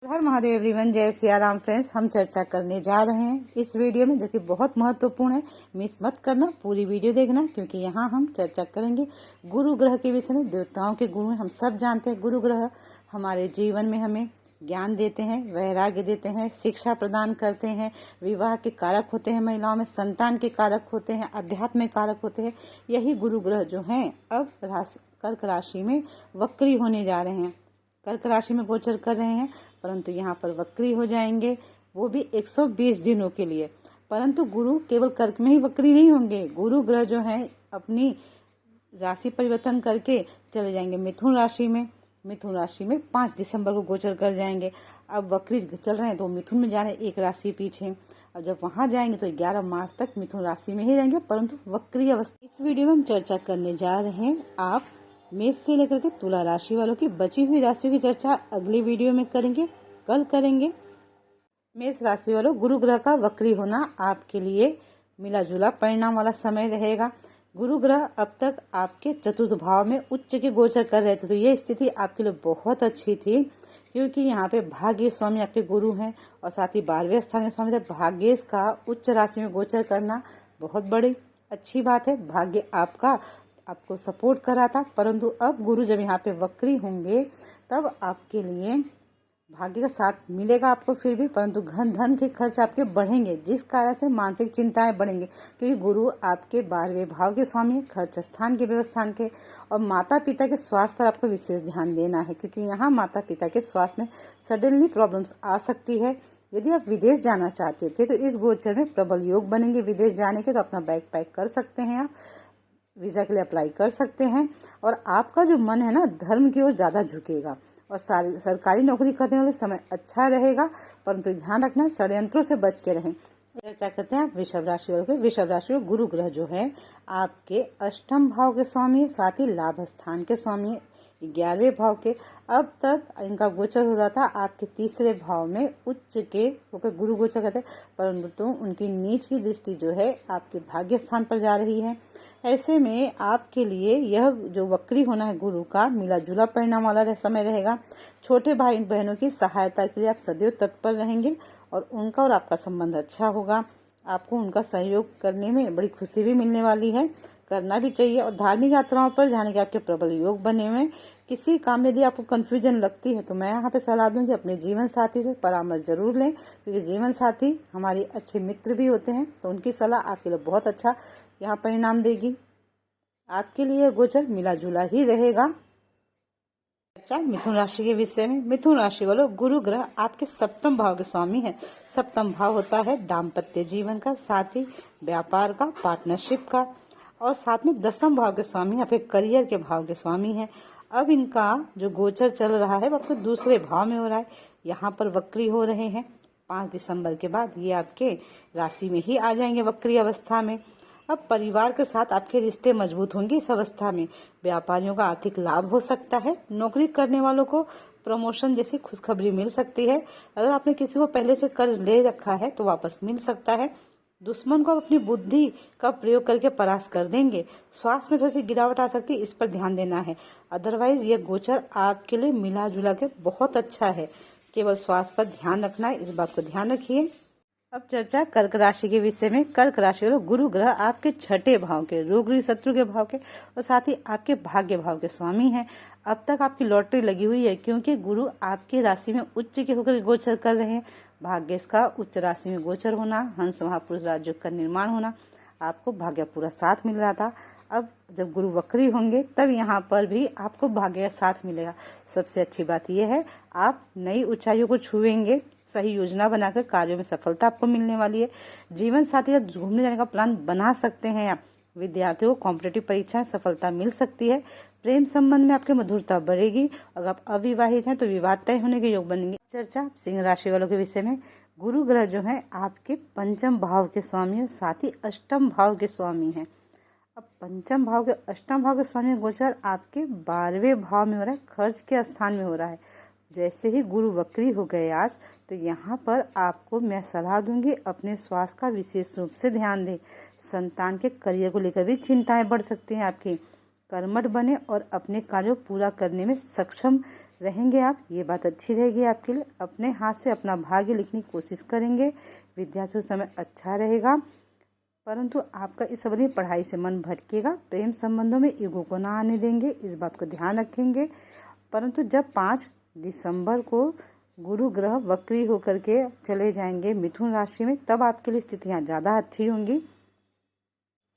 हर Mahadev everyone, जय Siya Ram friends. हम चर्चा करने जा रहे हैं इस वीडियो में, जो कि बहुत महत्वपूर्ण है। मिस मत करना, पूरी वीडियो देखना, क्योंकि यहाँ हम चर्चा करेंगे गुरु ग्रह के विषय में। देवताओं के गुरु हम सब जानते हैं। गुरु ग्रह हमारे जीवन में हमें ज्ञान देते हैं, वैराग्य देते हैं, शिक्षा प्रदान करते हैं, विवाह के कारक होते हैं, महिलाओं में संतान के कारक होते हैं, अध्यात्म कारक होते हैं। यही गुरु ग्रह जो हैं अब कर्क राशि में वक्री होने जा रहे हैं, कर्क राशि में गोचर कर रहे हैं, परंतु यहाँ पर वक्री हो जाएंगे, वो भी 120 दिनों के लिए। परंतु गुरु केवल कर्क में ही वक्री नहीं होंगे। गुरु ग्रह जो है अपनी राशि परिवर्तन करके चले जाएंगे मिथुन राशि में। मिथुन राशि में 5 दिसंबर को गोचर कर जाएंगे। अब वक्री चल रहे हैं तो मिथुन में जा रहे हैं, एक राशि पीछे। अब जब वहां जाएंगे तो 11 मार्च तक मिथुन राशि में ही रहेंगे, परंतु वक्री अवस्था। इस वीडियो में हम चर्चा करने जा रहे हैं आप मेष से लेकर के तुला राशि वालों की बची हुई राशियों की चर्चा अगली वीडियो में करेंगे, कल करेंगे। मेष राशि वालों, गुरु ग्रह का वक्री होना आपके लिए मिला जुला परिणाम वाला समय रहेगा। गुरु ग्रह अब तक आपके चतुर्थ भाव में उच्च के गोचर कर रहे थे, तो ये स्थिति आपके लिए बहुत अच्छी थी, क्योंकि यहाँ पे भाग्य स्वामी आपके गुरु हैं और साथ ही 12वें स्थान के स्वामी थे। भाग्येश का उच्च राशि में गोचर करना बहुत बड़ी अच्छी बात है। भाग्य आपका आपको सपोर्ट कर रहा था, परंतु अब गुरु जब यहाँ पे वक्री होंगे तब आपके लिए भाग्य का साथ मिलेगा आपको फिर भी, परंतु धन के खर्च आपके बढ़ेंगे, जिस कारण से मानसिक चिंताएं बढ़ेंगी, क्योंकि गुरु आपके 12वें भाव के स्वामी है, खर्च स्थान के व्यवस्थान के। और माता पिता के स्वास्थ्य पर आपको विशेष ध्यान देना है, क्योंकि यहाँ माता पिता के स्वास्थ्य में सडनली प्रॉब्लम्स आ सकती है। यदि आप विदेश जाना चाहते थे तो इस गोचर में प्रबल योग बनेंगे विदेश जाने के, तो अपना बैग पैक कर सकते हैं, आप वीजा के लिए अप्लाई कर सकते हैं। और आपका जो मन है ना, धर्म की ओर ज्यादा झुकेगा। और सरकारी नौकरी करने वाले समय अच्छा रहेगा, परंतु ध्यान रखना षड्यंत्रों से बच के रहें। चर्चा करते हैं आप वृषभ राशि वालों के। वृषभ राशि में गुरु ग्रह जो है आपके अष्टम भाव के स्वामी, साथ ही लाभ स्थान के स्वामी, 11वें भाव के। अब तक इनका गोचर हो रहा था आपके तीसरे भाव में उच्च के होकर गुरु गोचर करते, परंतु उनकी नीच की दृष्टि जो है आपके भाग्य स्थान पर जा रही है। ऐसे में आपके लिए यह जो वक्री होना है गुरु का मिला जुला परिणाम वाला समय रहेगा। छोटे भाई बहनों की सहायता के लिए आप सदैव तत्पर रहेंगे और उनका और आपका संबंध अच्छा होगा। आपको उनका सहयोग करने में बड़ी खुशी भी मिलने वाली है, करना भी चाहिए। और धार्मिक यात्राओं पर जाने के आपके प्रबल योग बने हुए। किसी काम में यदि आपको कंफ्यूजन लगती है तो मैं यहाँ पे सलाह दूंगी अपने जीवन साथी से परामर्श जरूर लें, क्योंकि जीवन साथी हमारी अच्छे मित्र भी होते हैं, तो उनकी सलाह आपके लिए बहुत अच्छा यहाँ परिणाम देगी। आपके लिए गोचर मिला जुला ही रहेगा। अच्छा, मिथुन राशि के विषय में। मिथुन राशि वालों, गुरु ग्रह आपके सप्तम भाव के स्वामी है। सप्तम भाव होता है दाम्पत्य जीवन का, साथ ही व्यापार का, पार्टनरशिप का, और साथ में 10वें भाव के स्वामी आपके करियर के भाव के स्वामी हैं। अब इनका जो गोचर चल रहा है वो आपके दूसरे भाव में हो रहा है। यहाँ पर वक्री हो रहे हैं। 5 दिसंबर के बाद ये आपके राशि में ही आ जाएंगे वक्री अवस्था में। अब परिवार के साथ आपके रिश्ते मजबूत होंगे इस अवस्था में। व्यापारियों का आर्थिक लाभ हो सकता है। नौकरी करने वालों को प्रमोशन जैसी खुशखबरी मिल सकती है। अगर आपने किसी को पहले से कर्ज ले रखा है तो वापस मिल सकता है। दुश्मन को अपनी बुद्धि का प्रयोग करके परास्त कर देंगे। स्वास्थ्य में थोड़ी सी गिरावट आ सकती है, इस पर ध्यान देना है। अदरवाइज यह गोचर आपके लिए मिला जुला के बहुत अच्छा है। केवल स्वास्थ्य पर ध्यान रखना है, इस बात को ध्यान रखिए। अब चर्चा कर्क राशि के विषय में। कर्क राशि वालों, गुरु ग्रह आपके 6ठे भाव के, रोग शत्रु के भाव के, और साथ ही आपके भाग्य भाव के स्वामी हैं। अब तक आपकी लॉटरी लगी हुई है, क्योंकि गुरु आपकी राशि में उच्च के होकर गोचर कर रहे हैं। भाग्येश का उच्च राशि में गोचर होना, हंस महापुरुष राजयोग का निर्माण होना, आपको भाग्य पूरा साथ मिल रहा था। अब जब गुरु वक्री होंगे तब यहाँ पर भी आपको भाग्य साथ मिलेगा। सबसे अच्छी बात यह है, आप नई ऊंचाइयों को छुएंगे। सही योजना बनाकर कार्यों में सफलता आपको मिलने वाली है। जीवन साथी का घूमने जाने का प्लान बना सकते हैं आप। विद्यार्थियों को कॉम्पिटेटिव परीक्षा में सफलता मिल सकती है। प्रेम संबंध में आपकी मधुरता बढ़ेगी। अगर आप अविवाहित हैं तो विवाह तय होने के योग बनेंगे। चर्चा सिंह राशि वालों के विषय में। गुरु ग्रह जो है आपके 5वें भाव के स्वामी और साथ ही 8वें भाव के स्वामी है। अब 5वें भाव के 8वें भाव के स्वामी गोचर आपके 12वें भाव में हो रहा है, खर्च के स्थान में हो रहा है। जैसे ही गुरु वक्री हो गए आज, तो यहाँ पर आपको मैं सलाह दूंगी अपने स्वास्थ्य का विशेष रूप से ध्यान दें। संतान के करियर को लेकर भी चिंताएं बढ़ सकती हैं आपकी। कर्मठ बने और अपने कार्यों को पूरा करने में सक्षम रहेंगे आप, ये बात अच्छी रहेगी आपके लिए। अपने हाथ से अपना भाग्य लिखने की कोशिश करेंगे। विद्यार्थियों समय अच्छा रहेगा, परंतु आपका इस अवधि में पढ़ाई से मन भटकेगा। प्रेम संबंधों में ईगो को ना आने देंगे, इस बात को ध्यान रखेंगे। परंतु जब 5 दिसंबर को गुरु ग्रह वक्री होकर के चले जाएंगे मिथुन राशि में, तब आपके लिए स्थितियां ज़्यादा अच्छी होंगी।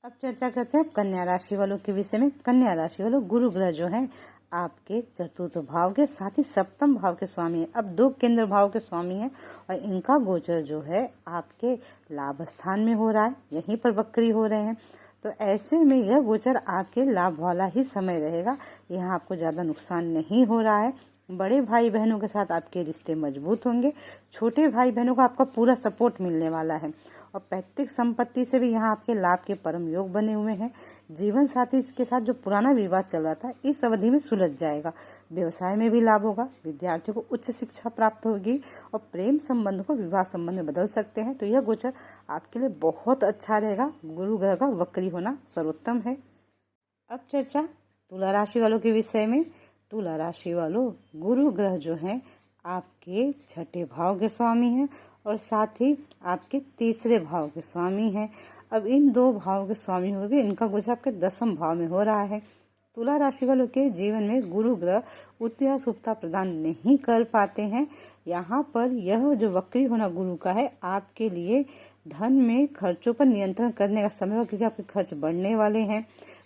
अब चर्चा करते हैं कन्या राशि वालों के विषय में। कन्या राशि वालों, गुरु ग्रह जो है आपके चतुर्थ भाव के साथ ही सप्तम भाव के स्वामी है। अब 2 केंद्र भाव के स्वामी हैं और इनका गोचर जो है आपके लाभ स्थान में हो रहा है, यहीं पर वक्री हो रहे हैं। तो ऐसे में यह गोचर आपके लाभ वाला ही समय रहेगा, यहाँ आपको ज़्यादा नुकसान नहीं हो रहा है। बड़े भाई बहनों के साथ आपके रिश्ते मजबूत होंगे। छोटे भाई बहनों को आपका पूरा सपोर्ट मिलने वाला है और पैतृक संपत्ति से भी यहाँ आपके लाभ के परम योग बने हुए हैं। जीवन साथी के साथ जो पुराना विवाद चल रहा था, इस अवधि में सुलझ जाएगा। व्यवसाय में भी लाभ होगा। विद्यार्थियों को उच्च शिक्षा प्राप्त होगी और प्रेम संबंध को विवाह संबंध में बदल सकते हैं। तो यह गोचर आपके लिए बहुत अच्छा रहेगा। गुरु ग्रह का वक्री होना सर्वोत्तम है। अब चर्चा तुला राशि वालों के विषय में। तुला राशि वालों, गुरु ग्रह जो है आपके 6ठे भाव के स्वामी हैं और साथ ही आपके 3रे भाव के स्वामी हैं। अब इन 2 भाव के स्वामी हो गए, इनका गोचर आपके 10वें भाव में हो रहा है। तुला राशि वालों के जीवन में गुरु ग्रह उत्तरा शुभता प्रदान नहीं कर पाते हैं। यहाँ पर यह जो वक्री होना गुरु का है, आपके लिए धन में खर्चों पर नियंत्रण करने का समय हो, क्योंकि आपके खर्च बढ़ने वाले हैं।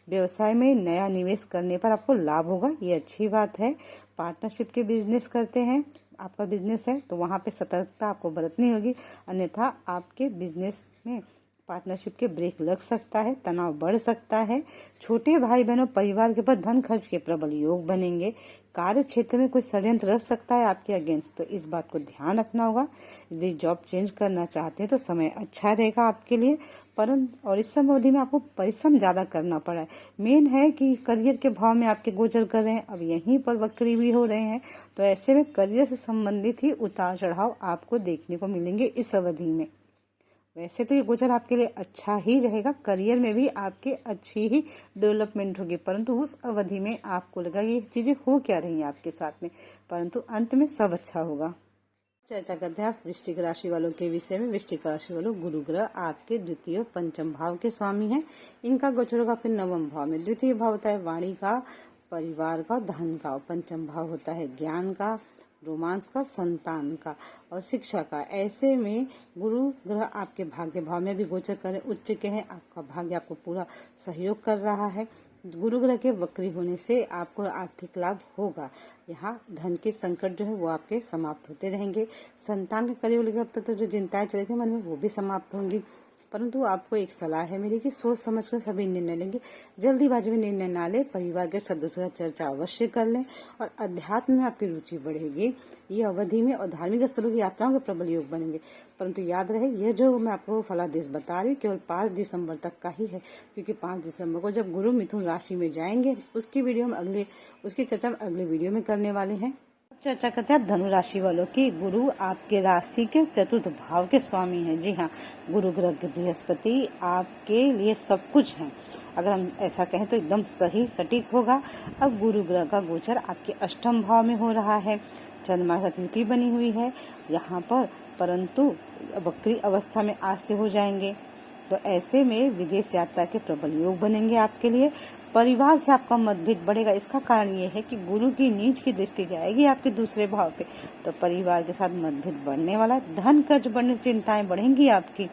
व्यवसाय में नया निवेश करने पर आपको लाभ होगा, ये अच्छी बात है। पार्टनरशिप के बिजनेस करते हैं, आपका बिजनेस है तो वहाँ पे सतर्कता आपको बरतनी होगी, अन्यथा आपके बिजनेस में पार्टनरशिप के ब्रेक लग सकता है, तनाव बढ़ सकता है। छोटे भाई बहनों परिवार के ऊपर धन खर्च के प्रबल योग बनेंगे। कार्य क्षेत्र में कोई षड्यंत्र रह सकता है आपके अगेंस्ट, तो इस बात को ध्यान रखना होगा। यदि जॉब चेंज करना चाहते हैं तो समय अच्छा रहेगा आपके लिए, परंतु और इस समय अवधि में आपको परिश्रम ज़्यादा करना पड़ा है। मेन है कि करियर के भाव में आपके गोचर कर रहे हैं, अब यहीं पर वक्री भी हो रहे हैं, तो ऐसे में करियर से संबंधित ही उतार चढ़ाव आपको देखने को मिलेंगे इस अवधि में। वैसे तो ये गोचर आपके लिए अच्छा ही रहेगा, करियर में भी आपके अच्छी ही डेवलपमेंट होगी, परंतु उस अवधि में आपको लगा ये चीज़ें हो क्या रही हैं आपके साथ में, परंतु अंत में सब अच्छा होगा। चर्चा करते हैं वृश्चिक राशि वालों के विषय में। वृश्चिक राशि वालों, गुरु ग्रह आपके 2य और 5म भाव के स्वामी हैं। इनका गोचर होगा फिर 9वें भाव में। 2य भाव होता है वाणी का, परिवार का, धन का। 5म भाव होता है ज्ञान का, रोमांस का, संतान का और शिक्षा का। ऐसे में गुरु ग्रह आपके भाग्य भाव में भी गोचर करें, उच्च के हैं, आपका भाग्य आपको पूरा सहयोग कर रहा है। गुरु ग्रह के वक्री होने से आपको आर्थिक लाभ होगा। यहाँ धन के संकट जो है वो आपके समाप्त होते रहेंगे। संतान के करियर लेकर अब तक तो जो चिंताएं चली थी मन में, वो भी समाप्त होंगी। परंतु आपको एक सलाह है मेरी कि सोच समझ कर सभी निर्णय लेंगे, जल्दीबाजी में निर्णय ना ले। परिवार के सदस्यों से चर्चा अवश्य कर लें और अध्यात्म में आपकी रुचि बढ़ेगी। ये अवधि में और धार्मिक स्थलों की यात्राओं के प्रबल योग बनेंगे। परंतु याद रहे, यह जो मैं आपको फलादेश बता रही हूँ केवल 5 दिसंबर तक का ही है, क्योंकि 5 दिसंबर को जब गुरु मिथुन राशि में जाएंगे उसकी चर्चा हम अगले वीडियो में करने वाले हैं। चर्चा करते हैं धनु राशि वालों की। गुरु आपके राशि के 4th भाव के स्वामी हैं। जी हाँ, गुरु ग्रह के बृहस्पति आपके लिए सब कुछ है, अगर हम ऐसा कहें तो एकदम सही सटीक होगा। अब गुरु ग्रह का गोचर आपके 8म भाव में हो रहा है। चंद्रमा की युति बनी हुई है यहाँ पर, परंतु वक्री अवस्था में आज से हो जाएंगे। तो ऐसे में विदेश यात्रा के प्रबल योग बनेंगे आपके लिए। परिवार से आपका मतभेद बढ़ेगा, इसका कारण ये है कि गुरु की नीच की दृष्टि जाएगी आपके 2रे भाव पे, तो परिवार के साथ मतभेद बढ़ने वाला है। धन खर्च बढ़ने से चिंताएं बढ़ेंगी आपकी।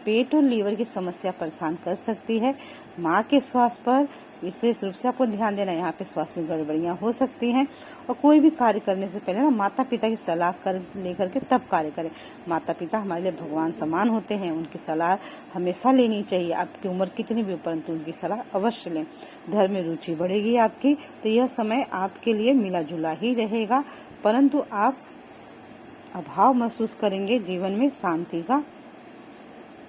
पेट और लीवर की समस्या परेशान कर सकती है। माँ के स्वास्थ्य पर विशेष रूप से आपको ध्यान देना, यहाँ पे स्वास्थ्य में गड़बड़ियाँ हो सकती हैं। और कोई भी कार्य करने से पहले ना माता पिता की सलाह लेकर के तब कार्य करें। माता पिता हमारे लिए भगवान समान होते हैं, उनकी सलाह हमेशा लेनी चाहिए। आपकी उम्र कितनी भी हो, परंतु उनकी सलाह अवश्य लें। धर्म में रुचि बढ़ेगी आपकी, तो यह समय आपके लिए मिला जुला ही रहेगा, परंतु आप अभाव महसूस करेंगे जीवन में शांति का।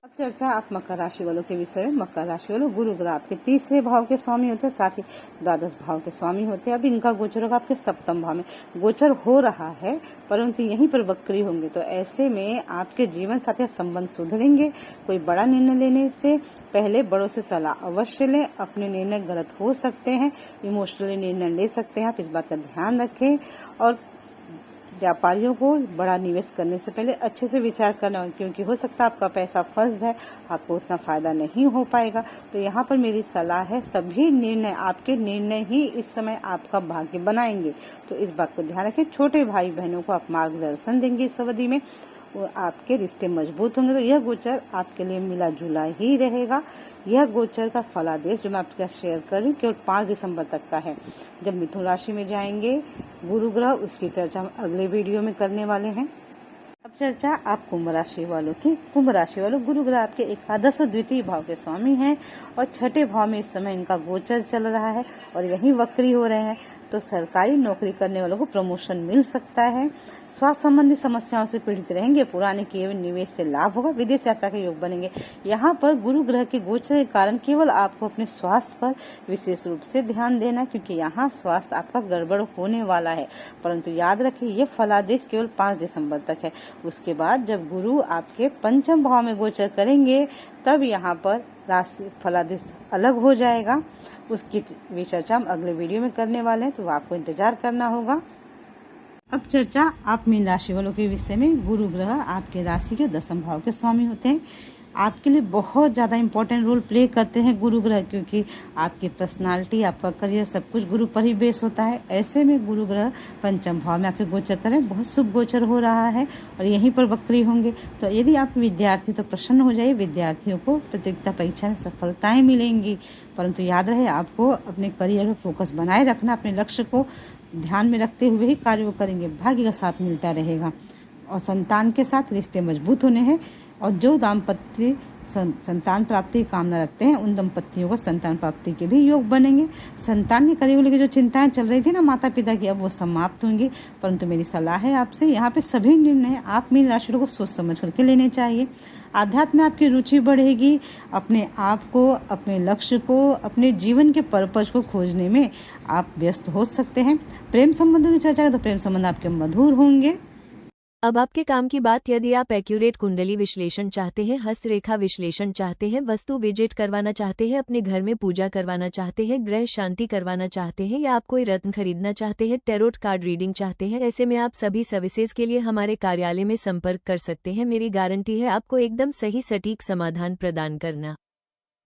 अब चर्चा आप मकर राशि वालों के विषय में। मकर राशि वालों, गुरु ग्रह आपके तीसरे भाव के स्वामी होते हैं, साथ ही द्वादश भाव के स्वामी होते हैं। अब इनका गोचर होगा आपके सप्तम भाव में, गोचर हो रहा है परंतु यहीं पर वक्री होंगे। तो ऐसे में आपके जीवन साथी संबंध सुधरेंगे। कोई बड़ा निर्णय लेने से पहले बड़ों से सलाह अवश्य लें। अपने निर्णय गलत हो सकते हैं, इमोशनली निर्णय ले सकते हैं, आप इस बात का ध्यान रखें। और व्यापारियों को बड़ा निवेश करने से पहले अच्छे से विचार करना, क्योंकि हो सकता है आपका पैसा फंस जाए, आपको उतना फायदा नहीं हो पाएगा। तो यहाँ पर मेरी सलाह है, सभी निर्णय, आपके निर्णय ही इस समय आपका भाग्य बनाएंगे। तो इस बात को ध्यान रखें। छोटे भाई बहनों को आप मार्गदर्शन देंगे इस अवधि में, वो आपके रिश्ते मजबूत होंगे। तो यह गोचर आपके लिए मिला जुला ही रहेगा। यह गोचर का फलादेश जो मैं आपके साथ शेयर कर रही हूँ केवल 5 दिसंबर तक का है। जब मिथुन राशि में जाएंगे गुरु ग्रह, उसकी चर्चा हम अगले वीडियो में करने वाले हैं। अब चर्चा आप कुंभ राशि वालों की। कुंभ राशि वालों, गुरु ग्रह आपके एकादश और द्वितीय भाव के स्वामी हैं और छठे भाव में इस समय इनका गोचर चल रहा है और यही वक्री हो रहे हैं। तो सरकारी नौकरी करने वालों को प्रमोशन मिल सकता है। स्वास्थ्य संबंधी समस्याओं से पीड़ित रहेंगे। पुराने किए हुए निवेश से लाभ होगा। विदेश यात्रा के योग बनेंगे। यहाँ पर गुरु ग्रह के गोचर के कारण केवल आपको अपने स्वास्थ्य पर विशेष रूप से ध्यान देना, क्योंकि यहाँ स्वास्थ्य आपका गड़बड़ होने वाला है। परंतु याद रखिए, ये फलादेश केवल 5 दिसंबर तक है। उसके बाद जब गुरु आपके पंचम भाव में गोचर करेंगे तब यहाँ पर राशि फलादेश अलग हो जाएगा। उसकी चर्चा हम अगले वीडियो में करने वाले हैं, तो आपको इंतजार करना होगा। अब चर्चा आप मीन राशि वालों के विषय में। गुरु ग्रह आपके राशि के 10वें भाव के स्वामी होते हैं। आपके लिए बहुत ज़्यादा इम्पोर्टेंट रोल प्ले करते हैं गुरु ग्रह, क्योंकि आपकी पर्सनालिटी, आपका करियर, सब कुछ गुरु पर ही बेस होता है। ऐसे में गुरु ग्रह पंचम भाव में आपके गोचर करें, बहुत शुभ गोचर हो रहा है और यहीं पर वक्री होंगे। तो यदि आप विद्यार्थी तो प्रसन्न हो जाइए, विद्यार्थियों को प्रतियोगिता परीक्षा में सफलताएं मिलेंगी। परंतु याद रहे, आपको अपने करियर में फोकस बनाए रखना, अपने लक्ष्य को ध्यान में रखते हुए ही कार्य करेंगे। भाग्य का साथ मिलता रहेगा और संतान के साथ रिश्ते मजबूत होने हैं। और जो दाम्पत्य संतान प्राप्ति की कामना रखते हैं, उन दंपत्तियों को संतान प्राप्ति के भी योग बनेंगे। संतान के करीब लेकर जो चिंताएं चल रही थी ना माता पिता की, अब वो समाप्त होंगी। परंतु मेरी सलाह है आपसे, यहाँ पे सभी निर्णय आप मीन राशि को सोच समझ करके लेने चाहिए। आध्यात्म में आपकी रुचि बढ़ेगी। अपने आप को, अपने लक्ष्य को, अपने जीवन के पर्पज को खोजने में आप व्यस्त हो सकते हैं। प्रेम संबंधों की चर्चा करें तो प्रेम संबंध आपके मधुर होंगे। अब आपके काम की बात, यदि आप एक्यूरेट कुंडली विश्लेषण चाहते हैं, हस्तरेखा विश्लेषण चाहते हैं, वस्तु विजिट करवाना चाहते हैं, अपने घर में पूजा करवाना चाहते हैं, ग्रह शांति करवाना चाहते हैं, या आप कोई रत्न खरीदना चाहते हैं, टैरोट कार्ड रीडिंग चाहते हैं, ऐसे में आप सभी सर्विसेज के लिए हमारे कार्यालय में संपर्क कर सकते हैं। मेरी गारंटी है आपको एकदम सही सटीक समाधान प्रदान करना।